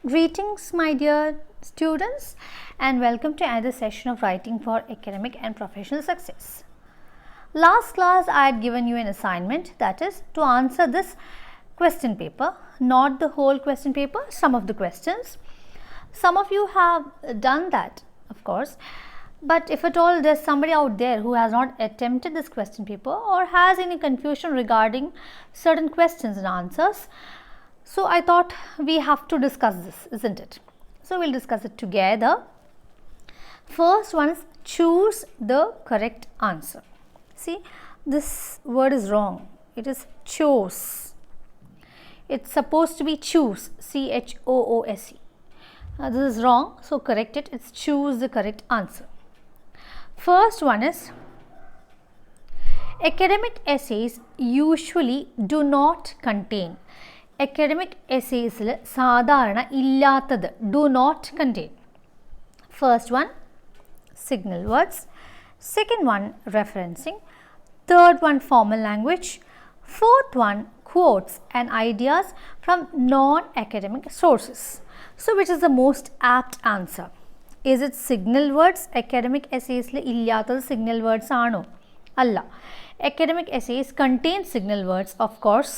Greetings, my dear students, and welcome to another session of writing for academic and professional success. Last class, I had given you an assignment, that is to answer this question paper, not the whole question paper, some of the questions. Some of you have done that, of course, but if at all there's somebody out there who has not attempted this question paper or has any confusion regarding certain questions and answers, so I thought we have to discuss this, isn't it? So we'll discuss it together. First one is choose the correct answer. See, this word is wrong. It is chose. It's supposed to be choose, C-H-O-O-S-E. This is wrong, so correct it. It's choose the correct answer. First one is academic essays usually do not contain. Academic essays സാധാരണ ഇല്ലാത്തത് do not contain. First one signal words, second one referencing, third one formal language, fourth one quotes and ideas from non-academic sources. So which is the most apt answer? Is it signal words? Academic essays ഇല്ലാത്തത് signal words ആണോ? അല്ല. Academic essays contain signal words, of course,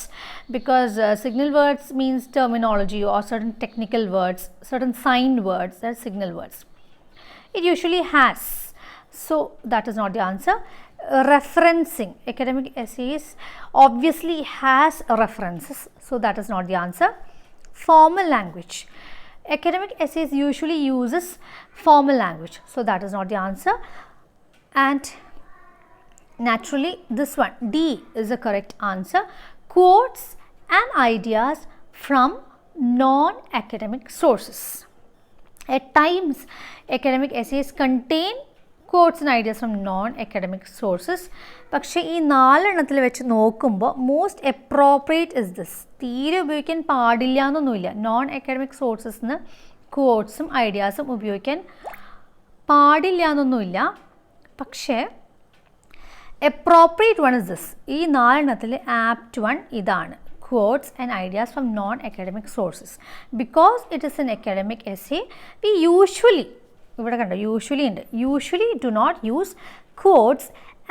because signal words means terminology or certain technical words, certain signed words, that are signal words. It usually has, so that is not the answer. Referencing, academic essays obviously has references, so that is not the answer. Formal language, academic essays usually uses formal language, so that is not the answer. And naturally this one D is the correct answer. Quotes and ideas from non-academic sources. At times academic essays contain quotes and ideas from non-academic sources, പക്ഷേ ഈ നാലെണ്ണത്തിൽ വെച്ച് നോക്കുമ്പോൾ most appropriate is this. തീരെ ഉപയോഗിക്കാൻ പാടില്ല എന്നൊന്നുമില്ല. Non academic സോഴ്സസിന് ക്വോട്ട്സും ഐഡിയാസും ഉപയോഗിക്കാൻ പാടില്ല എന്നൊന്നുമില്ല. പക്ഷേ appropriate one is this. ഈ നാലെണ്ണത്തിൽ ആപ്റ്റ് വൺ ഇതാണ്, quotes and ideas from non-academic sources. Because it is an academic essay, we usually, ഇവിടെ കണ്ടോ usually ഉണ്ട്, usually do not use quotes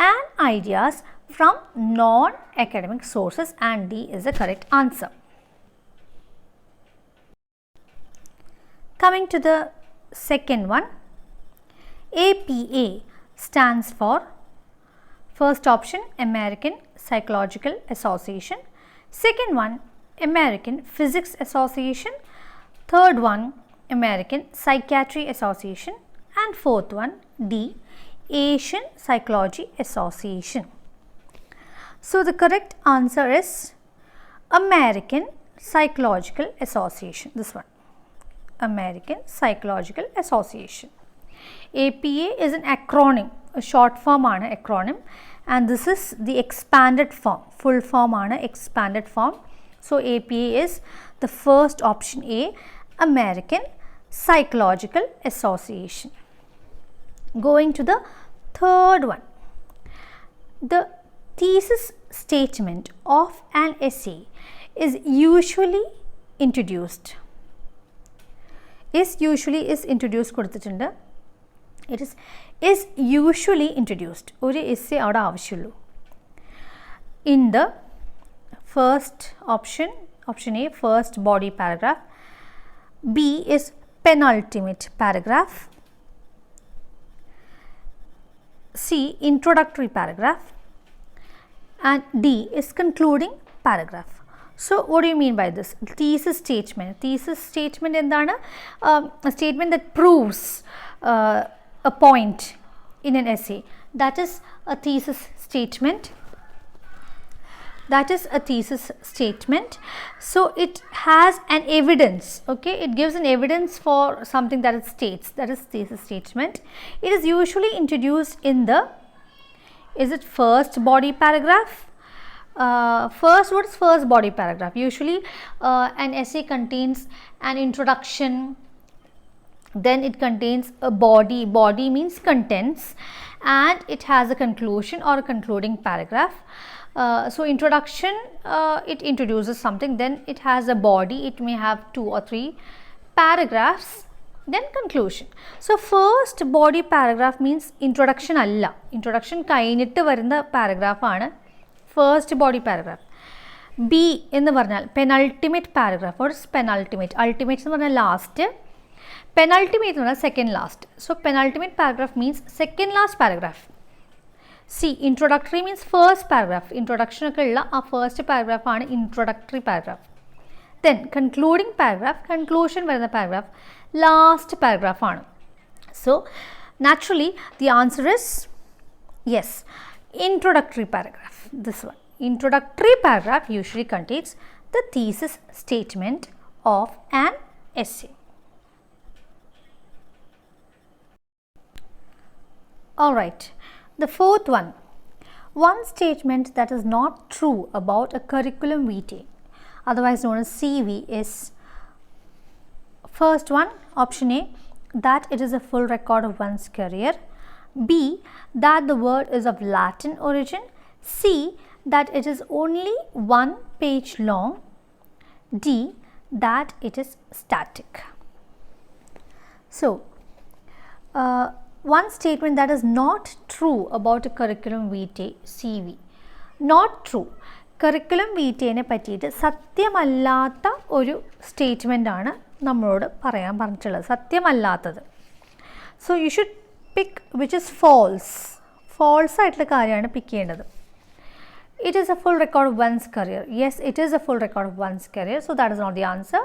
and ideas from non-academic sources, and D is the correct answer. Coming to the second one, APA stands for first option American Psychological Association, second one American Physics Association, third one American Psychiatry Association, and fourth one D Asian Psychology Association. So the correct answer is American Psychological Association, this one, American Psychological Association. APA is an acronym, a short form ആണ് acronym, and this is the expanded form, full form ആണ് expanded form. So APA is the first option A, American Psychological Association. Going to the third one, the thesis statement of an essay is usually introduced. is introduced കൊടുത്തിട്ടുണ്ട്. It is usually introduced. ഒരു essay അവിടെ ആവശ്യമുള്ളൂ. In the first option, option A, first body paragraph. B is penultimate paragraph. C, introductory paragraph. And D is concluding paragraph. So what do you mean by this? Thesis statement. Thesis statement എന്താണ്? A statement that proves a point in an essay. That is a thesis statement. That is a thesis statement. So it has an evidence, okay? It gives an evidence for something that it states. That is thesis statement. It is usually introduced in the, is it first body paragraph? What is first body paragraph? Usually an essay contains an introduction, then it contains a body. Body means contents, and it has a conclusion or a concluding paragraph. So introduction, it introduces something, then it has a body. It may have 2 or 3 paragraphs, then conclusion. So first body paragraph means introduction alla, introduction കഴിഞ്ഞിട്ട് വരുന്ന paragraph ആണ് first body paragraph. B എന്ന് പറഞ്ഞാൽ penultimate paragraph. What is penultimate? Ultimate എന്ന് പറഞ്ഞാൽ last, penultimate എന്ന് പറഞ്ഞാൽ second last. So penultimate paragraph means second last paragraph. C introductory means first paragraph. Introduction ഒക്കെ ഉള്ള ആ first paragraph ആണ് introductory paragraph. Then concluding paragraph, conclusion വരുന്ന paragraph last paragraph ആണ്. So naturally the answer is yes, introductory paragraph. This one, introductory paragraph usually contains the thesis statement of an essay. All right, the fourth one, one statement that is not true about a curriculum vitae, otherwise known as CV, is first one, option A, that it is a full record of one's career. B, that the word is of Latin origin. C, that it is only one page long. D, that it is static. So one statement that is not true about a curriculum vitae, CV. Not true. curriculum vitae പറ്റിയിട്ട് സത്യമല്ലാത്ത ഒരു statement ആണ് നമ്മളോട് പറയാൻ പറഞ്ഞിട്ടുള്ളത്, സത്യമല്ലാത്തത്. So you should pick which is false. False ആയിട്ടുള്ള കാര്യമാണ് പിക്ക് ചെയ്യേണ്ടത്. It is a full record of one's career. Yes, it is a full record of one's career. So that is not the answer.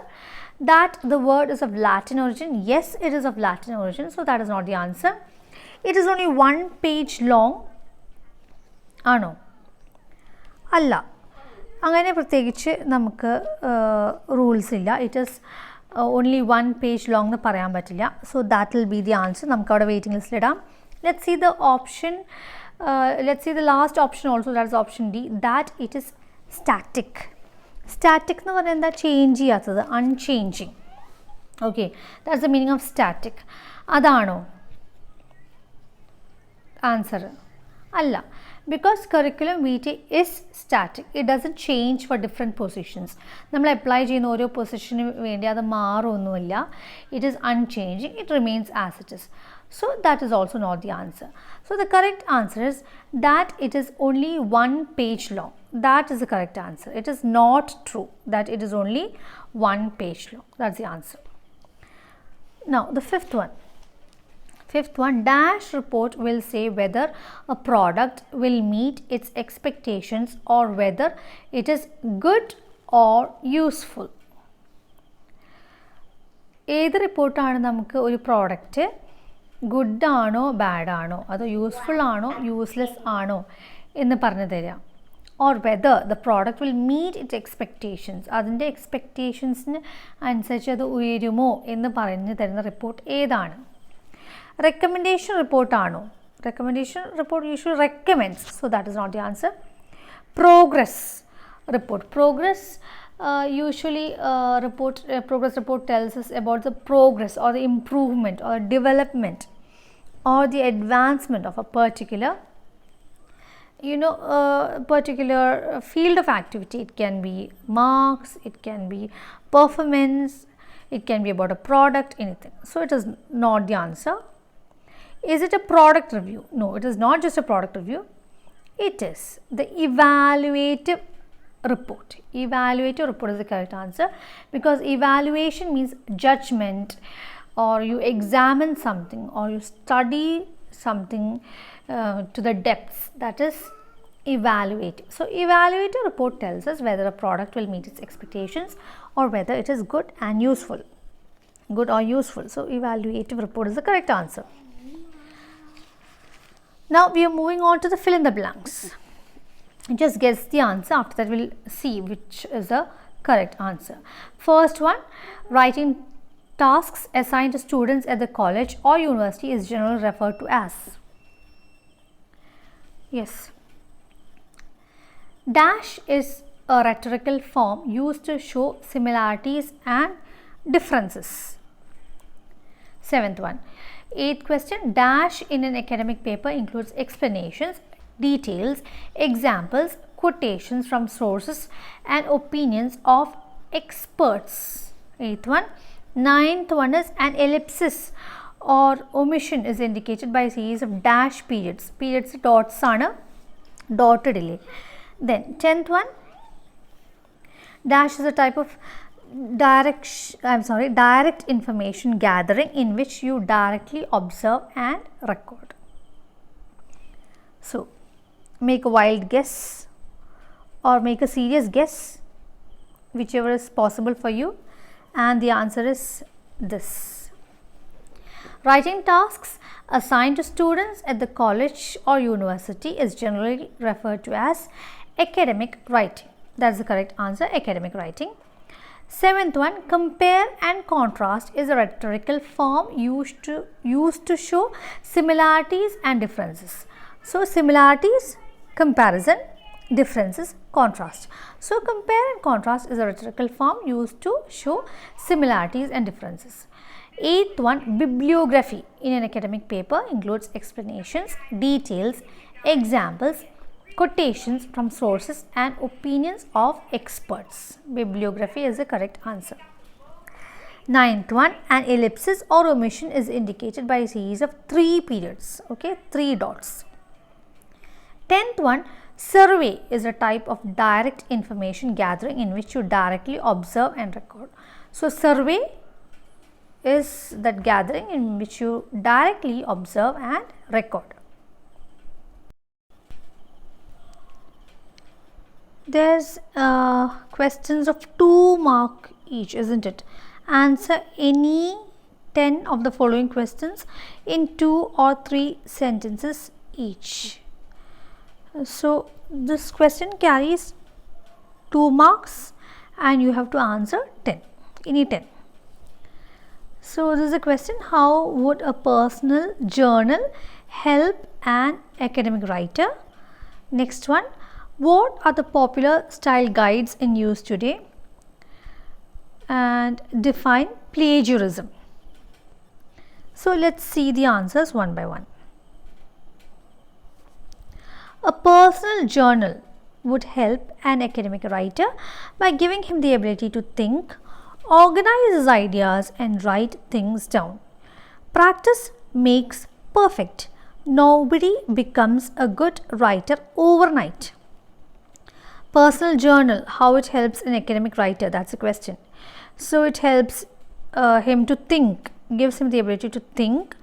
That the word is of Latin origin. Yes, it is of Latin origin. So that is not the answer. It is only one page long. ആണോ? അല്ല. അങ്ങനെ പ്രത്യേകിച്ച് നമുക്ക് rules ഇല്ല. It is only one page long എന്ന് പറയാൻ പറ്റില്ല. So that will be the answer. നമുക്ക് അവിടെ വെയിറ്റിംഗ് ലിസ്റ്റിലിടാം. Let's see the option. Let's see the last option also, that is option D, that it is static. Static എന്ന് പറഞ്ഞാൽ എന്താ? Change ചെയ്യാത്തത്, unchanging. Okay, that's the meaning of static. അതാണോ answer? അല്ല. Because curriculum vitae is static. It doesn't change for different positions. നമ്മൾ apply ചെയ്യുന്ന ഓരോ പൊസിഷന് വേണ്ടി അത് മാറൊന്നുമില്ല. It is unchanging. It remains as it is. So that is also not the answer. So the correct answer is that it is only one page long. That is the correct answer. It is not true that it is only one page long. That's the answer. Now the fifth one. Fifth one, dash report will say whether a product will meet its expectations or whether it is good or useful. ഏത് റിപ്പോർട്ടാണ് നമുക്ക് ഒരു product good ആണോ bad ആണോ അതോ useful ആണോ useless ആണോ എന്ന് പറഞ്ഞു തരിക. Or whether the product will meet it expectations, അതിൻ്റെ എക്സ്പെക്റ്റേഷൻസിന് അനുസരിച്ച് അത് ഉയരുമോ എന്ന് പറഞ്ഞു തരുന്ന റിപ്പോർട്ട് ഏതാണ്? Recommendation report ആണോ? Recommendation report usually recommends, so that is not the answer. Progress report. Progress usually progress report tells us about the progress or the improvement or development or the advancement of a particular particular field of activity. It can be marks, it can be performance, it can be about a product, anything. So it is not the answer. Is it a product review? No, it is not just a product review. It is the evaluative report. Evaluative report is the correct answer, because evaluation means judgment, or you examine something or you study something to the depths. That is evaluative. So evaluative report tells us whether a product will meet its expectations or whether it is good and useful. Good or useful. So evaluative report is the correct answer. Now we are moving on to the fill in the blanks. Just guess the answer. After that we'll see which is the correct answer. First one, writing tasks assigned to students at the college or university is generally referred to as. Yes. Dash is a rhetorical form used to show similarities and differences. Seventh one. Eighth question, dash in an academic paper includes explanations, details, examples, quotations from sources and opinions of experts. Eighth one, Ninth one is an ellipsis or omission is indicated by a series of dash periods. Periods dots are dotted delay. Then 10th one, dash is a type of direct information gathering in which you directly observe and record. So make a wild guess or make a serious guess, whichever is possible for you, and the answer is this. Writing tasks assigned to students at the college or university is generally referred to as academic writing. That's the correct answer, academic writing. 7th one, compare and contrast is a rhetorical form used to show similarities and differences. So similarities, comparison, differences, contrast. So compare and contrast is a rhetorical form used to show similarities and differences. 8th one, bibliography in an academic paper includes explanations, details, examples, quotations from sources and opinions of experts. Bibliography is the correct answer. 9th one, an ellipsis or omission is indicated by a series of 3 periods, okay, 3 dots. 10th one, survey is a type of direct information gathering in which you directly observe and record. So survey is that gathering in which you directly observe and record. There's questions of 2 marks each, isn't it? Answer any 10 of the following questions in 2 or 3 sentences each. So this question carries 2 marks and you have to answer 10, any 10. So this is a question, how would a personal journal help an academic writer? Next one, what are the popular style guides in use today? And define plagiarism. So let's see the answers one by one. A personal journal would help an academic writer by giving him the ability to think, organize his ideas and write things down. Practice makes perfect. Nobody becomes a good writer overnight. Personal journal, how it helps an academic writer, that's the question. So it helps him to think, gives him the ability to think,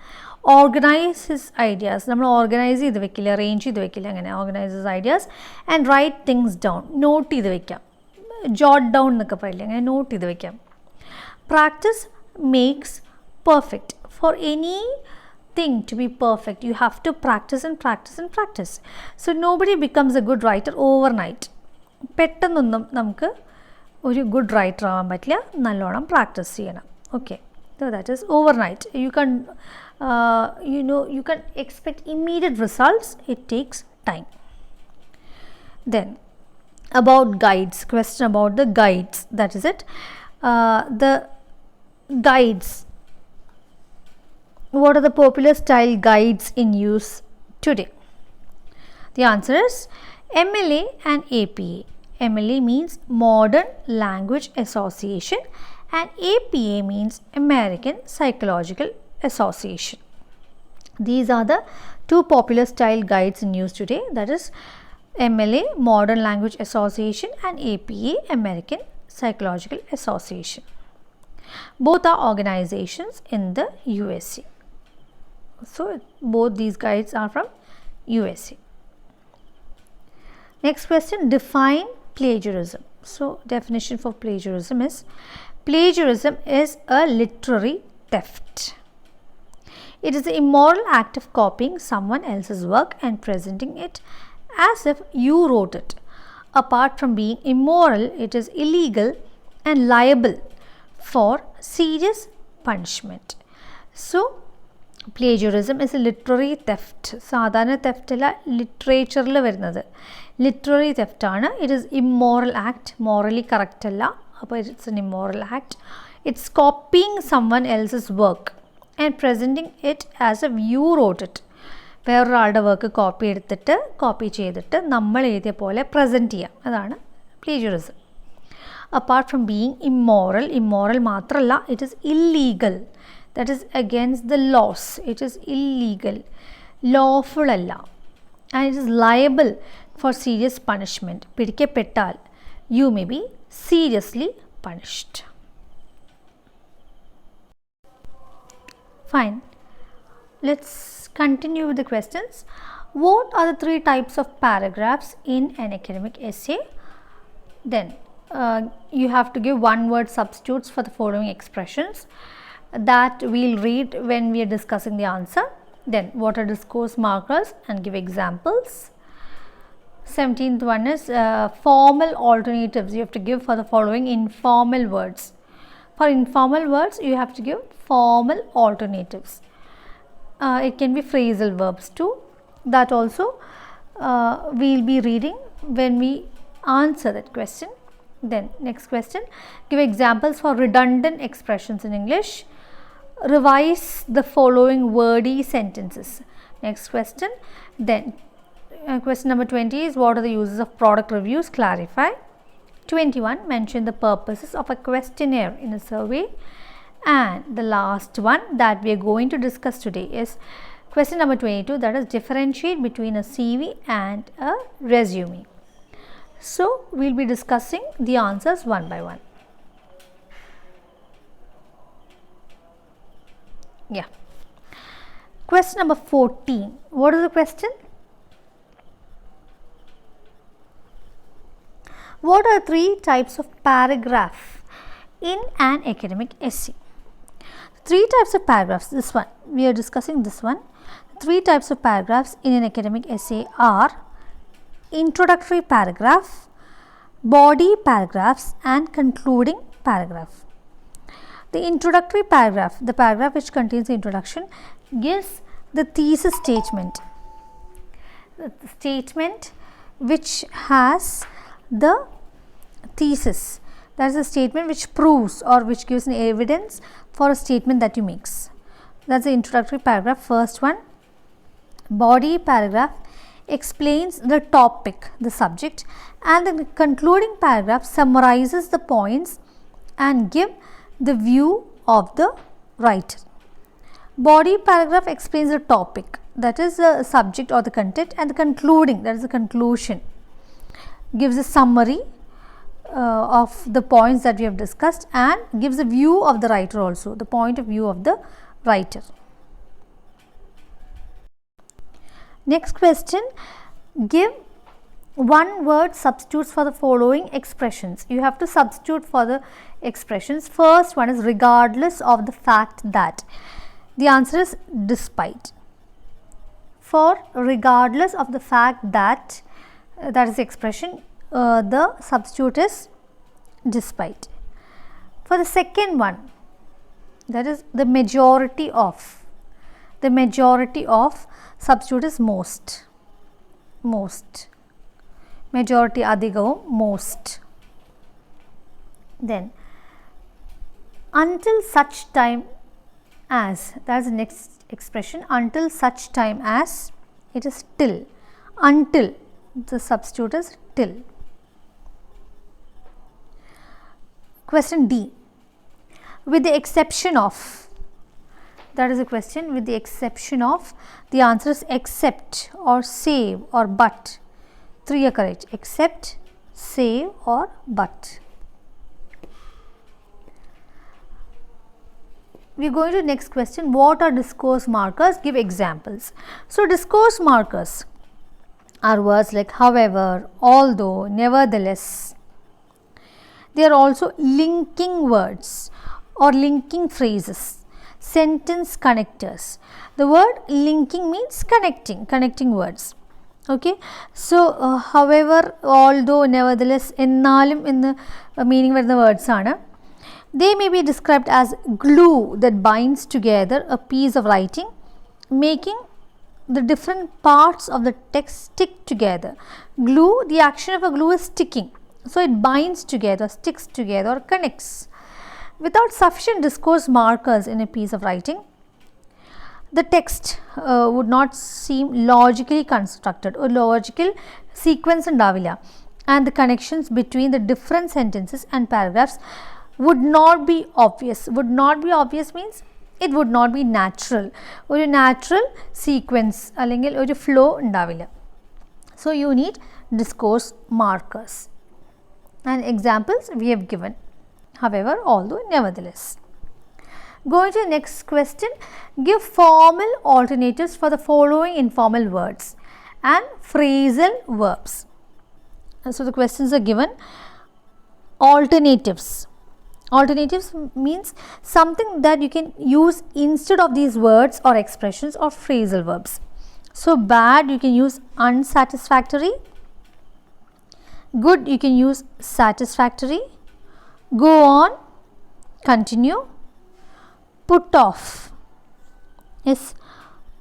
organize his ideas. We organize it, arrange it, organize his ideas and write things down. Note it, jot down, note it. Practice makes perfect. For anything to be perfect, you have to practice and practice and practice. So nobody becomes a good writer overnight. പെട്ടെന്നൊന്നും നമുക്ക് ഒരു good writer ആവാൻ പറ്റില്ല, നല്ലോണം practice ചെയ്യണം. Okay, so that is overnight. You can expect immediate results. It takes time. Then about guides, question about the guides, that is it. The guides, what are the popular style guides in use today? The answer is MLA and APA. MLA means Modern Language Association and APA means American Psychological Association. These are the 2 popular style guides in use today, that is MLA, Modern Language Association, and APA, American Psychological Association. Both are organizations in the USA. So both these guides are from USA. Next question, define plagiarism. So definition for plagiarism is a literary theft. It is the immoral act of copying someone else's work and presenting it as if you wrote it. Apart from being immoral, it is illegal and liable for serious punishment. So plagiarism is a literary theft. സാധാരണ theft അല്ല, ലിറ്ററേച്ചറിൽ വരുന്നത് literary theft ആണ്. It is immoral act, morally correct അല്ല, അപ്പോൾ it's an immoral act. It's copying someone else's work and presenting it as if you wrote it. വേറൊരാളുടെ work copy ചെയ്തിട്ട് നമ്മൾ എഴുതിയ പോലെ പ്രസൻറ്റ് ചെയ്യാം, അതാണ് plagiarism. apart from being immoral, immoral മാത്രല്ല, it is illegal, that is against the laws, it is illegal, lawful അല്ല, and it is liable for serious punishment. പിടിക്കപ്പെട്ടാൽ you may be seriously punished. Fine. Let's continue with the questions. What are the 3 types of paragraphs in an academic essay? Then you have to give one word substitutes for the following expressions that we'll read when we are discussing the answer. Then what are discourse markers and give examples. 17th one is formal alternatives. You have to give for the following informal words. For informal words you have to give formal alternatives. It can be phrasal verbs too. That also we'll be reading when we answer that question. Then next question, give examples for redundant expressions in English. Revise the following wordy sentences. Next question. Then question number 20 is what are the uses of product reviews? Clarify. 21, mention the purposes of a questionnaire in a survey. And the last one that we are going to discuss today is question number 22, that is differentiate between a CV and a resume. So we'll be discussing the answers one by one. Yeah. Question number 14. What is the question? What are 3 types of paragraph in an academic essay? 3 types of paragraphs. This one, we are discussing this one. 3 types of paragraphs in an academic essay are introductory paragraph, body paragraphs and concluding paragraph. The introductory paragraph, the paragraph which contains the introduction, gives the thesis statement. The statement which has the thesis, that is a statement which proves or which gives an evidence for a statement that you make. That's the introductory paragraph. First one. Body paragraph explains the topic, the subject, and the concluding paragraph summarizes the points and give the view of the writer. Body paragraph explains the topic, that is the subject or the content, and the concluding, that is the conclusion, gives a summary of the points that we have discussed and gives a view of the writer also, the point of view of the writer. Next question, give one word substitutes for the following expressions. You have to substitute for the expressions. First one is regardless of the fact that. The answer is despite. For regardless of the fact that, that is the expression, the substitute is despite. For the second one, that is the majority of. The majority of substitute is most. Most. Majority adhigavum, most. Then until such time as, that is the next expression, until such time as, it is till. Until, the substitute is till. Question D, with the exception of, that is a question, with the exception of, the answer is except or save or but. 3 are correct, except, save or but. We are going to the next question, what are discourse markers? Give examples. So discourse markers are words like however, although, nevertheless. They are also linking words or linking phrases, sentence connectors. The word linking means connecting words. Okay, so however, although, nevertheless, ennalum in the meaning of the words are. They may be described as glue that binds together a piece of writing, making the different parts of the text stick together. Glue, the action of a glue is sticking. So it binds together, sticks together or connects. Without sufficient discourse markers in a piece of writing, the text would not seem logically constructed or logical sequence undavilla. and the connections between the different sentences and paragraphs would not be obvious. Would not be obvious means it would not be natural. ഒരു natural sequence അല്ലെങ്കിൽ ഒരു flow ഉണ്ടാവില്ല. So you need discourse markers, and examples we have given, however, although nevertheless. Going to the next question, give formal alternatives for the following informal words and phrasal verbs. So the questions are given. Alternatives. Alternatives means something that you can use instead of these words or expressions or phrasal verbs. So bad, you can use unsatisfactory. Good, you can use satisfactory. Go on, continue. Put off is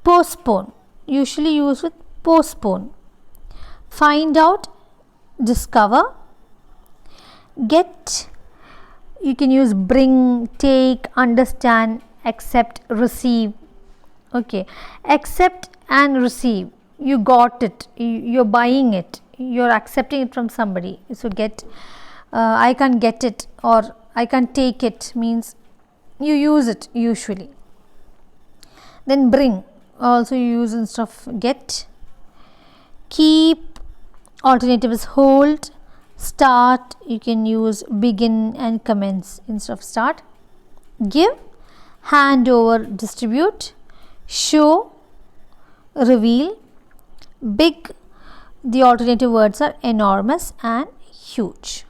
postpone, usually used with postpone. Find out, discover. Get, you can use bring, take, understand, accept, receive. Okay, accept and receive, you got it, you're buying it, you're accepting it from somebody. So get, I can't get it or I can't take it means you use it usually. Then bring, also you use instead of get. Keep, alternative is hold. Start, you can use begin and commence instead of start. Give, hand over, distribute. Show, reveal. Big, the alternative words are enormous and huge.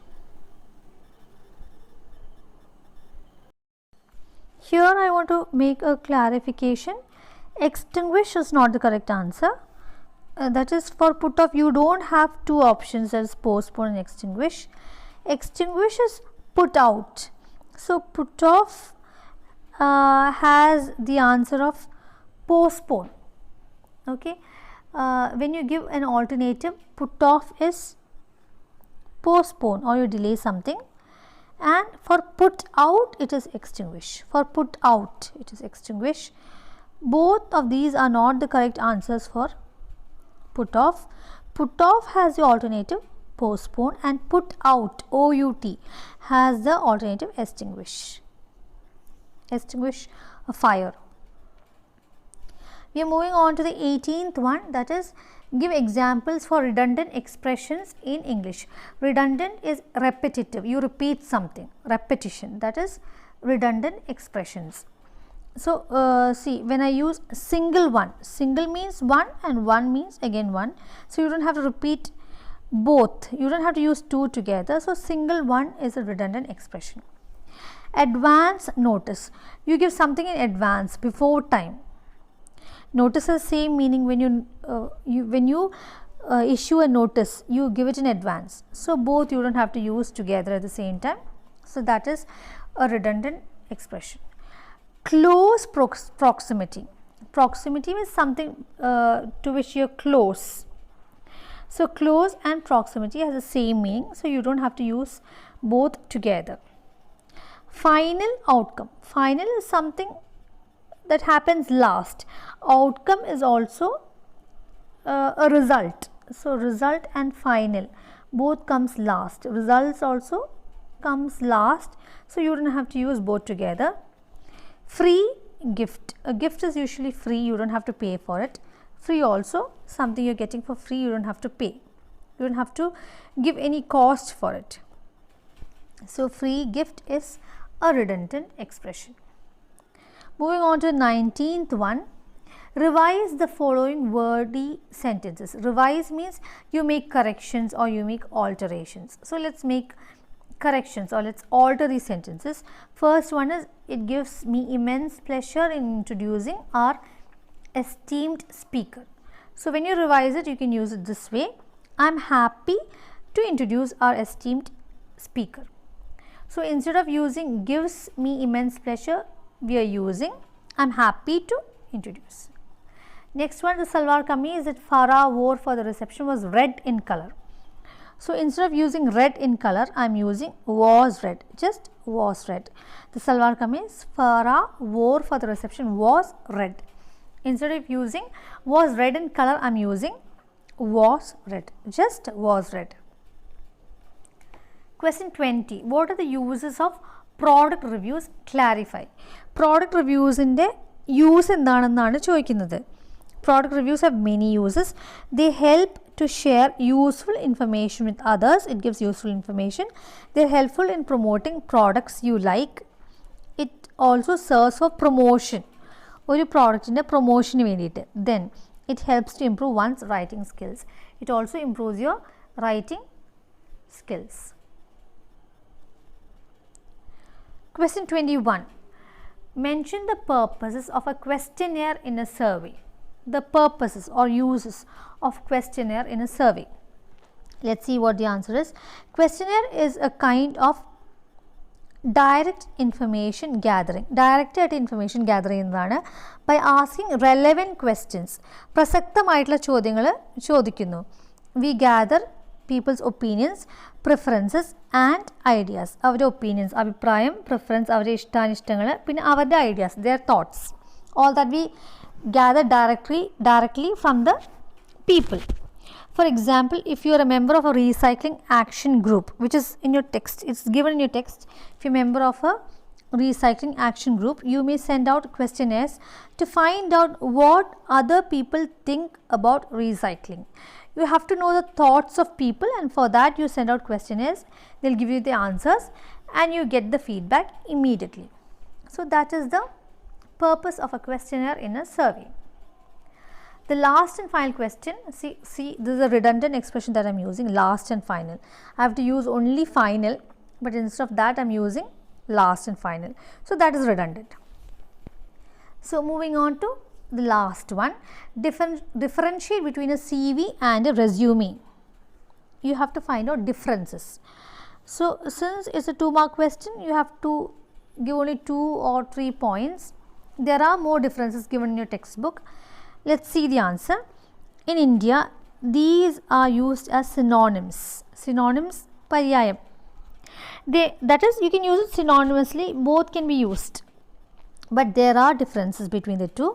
Here I want to make a clarification. Extinguish is not the correct answer. That is, for put off you don't have two options as postpone and extinguish. Extinguish is put out. So put off has the answer of postpone. Okay. When you give an alternative, put off is postpone or you delay something, and for put out it is extinguish. For put out it is extinguish. Both of these are not the correct answers for put off. Put off has the alternative postpone, and put out, O-U-T, has the alternative extinguish. Extinguish a fire. We are moving on to the 18th one, that is, give examples for redundant expressions in English. Redundant is repetitive, you repeat something, repetition, that is redundant expressions. So, see, when I use single one, single means one and one means again one. So, you don't have to repeat both, you don't have to use two together. So, single one is a redundant expression. Advance notice, you give something in advance, before time. Notice has same meaning when you issue a notice, you give it in advance. So, both you don't have to use together at the same time. So, that is a redundant expression. Close proximity. Proximity is something to which you are close. So, close and proximity has the same meaning. So, you don't have to use both together. Final outcome. Final is something that happens last. Outcome is also a result. So, result and final both comes last. Results also comes last. So, you don't have to use both together. Free gift. A gift is usually free, you don't have to pay for it. Free also something you are getting for free, you don't have to pay. You don't have to give any cost for it. So, free gift is a redundant expression. Moving on to the 19th one, revise the following wordy sentences. Revise means you make corrections or you make alterations. So, let us make corrections or let us alter these sentences. First one is, it gives me immense pleasure in introducing our esteemed speaker. So, when you revise it, you can use it this way. I am happy to introduce our esteemed speaker. So, instead of using gives me immense pleasure, we are using I am happy to introduce. Next one, the salwar kameez that Farah wore for the reception was red in color. So, instead of using red in color, I am using was red, just was red. The salwar kameez Farah wore for the reception was red. Instead of using was red in color, I am using was red, just was red. Question 20. What are the uses of product reviews? Clarify. Product reviews in the use endananu choikkunnathu. Product reviews have many uses. They help to share useful information with others. It gives useful information. They are helpful in promoting products you like. It also serves for promotion. ഒരു പ്രോഡക്റ്റിൻ്റെ പ്രൊമോഷന് വേണ്ടിയിട്ട്. Then it helps to improve one's writing skills. It also improves your writing skills. Question 21. Mention the purposes of a questionnaire in a survey. The purposes or uses of questionnaire in a survey. Let's see what the answer is. Questionnaire is a kind of direct information gathering. Direct information gathering ennaanu by asking relevant questions. പ്രസക്തമായിട്ടുള്ള ചോദ്യങ്ങൾ ചോദിക്കുന്നു. We gather people's opinions, preferences and ideas. അവരുടെ opinions, അഭിപ്രായം, preference, അവരുടെ ഇഷ്ടാനിഷ്ടങ്ങൾ, പിന്നെ അവരുടെ ideas, their thoughts. All that we gather directly from the people. For example, if you are a member of a recycling action group, which is in your text, it's given in your text. If you're a member of a recycling action group, you may send out questionnaires to find out what other people think about recycling. You have to know the thoughts of people, and for that you send out questionnaires. They'll give you the answers and you get the feedback immediately. So that is the purpose of a questionnaire in a survey. The last and final question, see this is a redundant expression that I am using, last and final. I have to use only final, but instead of that I am using last and final. So that is redundant. So moving on to the last one, differentiate between a CV and a resume. You have to find out differences. So since it's a 2-mark question, you have to give only 2 or 3 points. There are more differences given in your textbook. Let's see the answer. In India, these are used as synonyms. Synonyms, paryayam. That is, you can use it synonymously, both can be used. But there are differences between the two.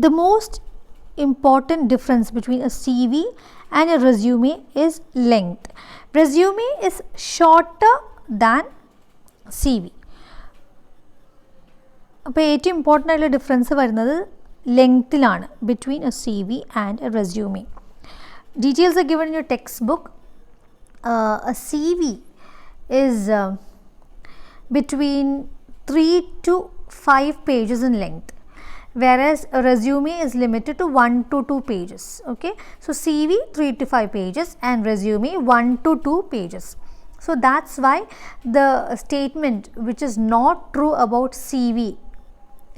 The most important difference between a CV and a resume is length. Resume is shorter than CV. അപ്പോൾ ഏറ്റവും important ആയിട്ടുള്ള difference വരുന്നത് ലെങ്ത്തിലാണ് between a CV and a resume. Details are given in your textbook. A CV is between 3 to 5 pages in length, whereas a resume is limited to 1 to 2 pages. Okay, so CV 3 to 5 pages and resume 1 to 2 pages. So that's why the statement which is not true about CV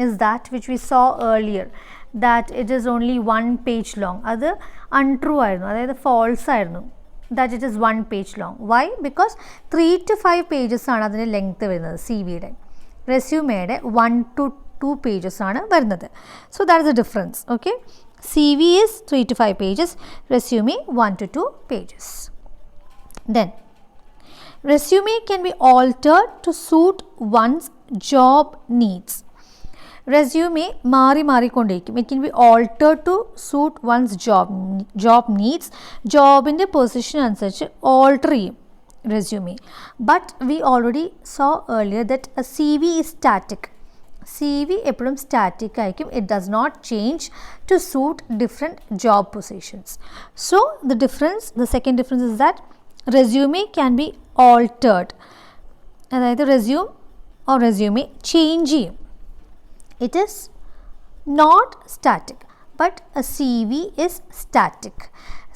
is that which we saw earlier, that it is only 1 page long. Adu untrue aayirunnu, adayathu false aayirunnu, that it is 1 page long. Why? Because 3 to 5 pages aanu adinte length varunathu CV ide, resume ide 1 to 2 pages aanu varunathu. So that is the difference. Okay, CV is 3 to 5 pages, resume 1 to 2 pages. Then resume can be altered to suit one's job needs. Resume മാറിക്കൊണ്ടിരിക്കും. It can be altered to suit one's job needs. ജോബിൻ്റെ position അനുസരിച്ച് alter ചെയ്യും resume. But we already saw earlier that a CV is static. CV എപ്പോഴും static ആയിരിക്കും. It does not change to suit different job positions. So the second difference is that resume can be altered. അതായത് resume change ചെയ്യും. It is not static, but a CV is static.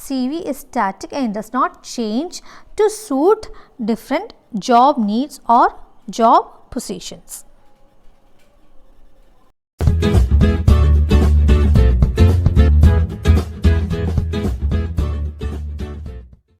CV is static and does not change to suit different job needs or job positions.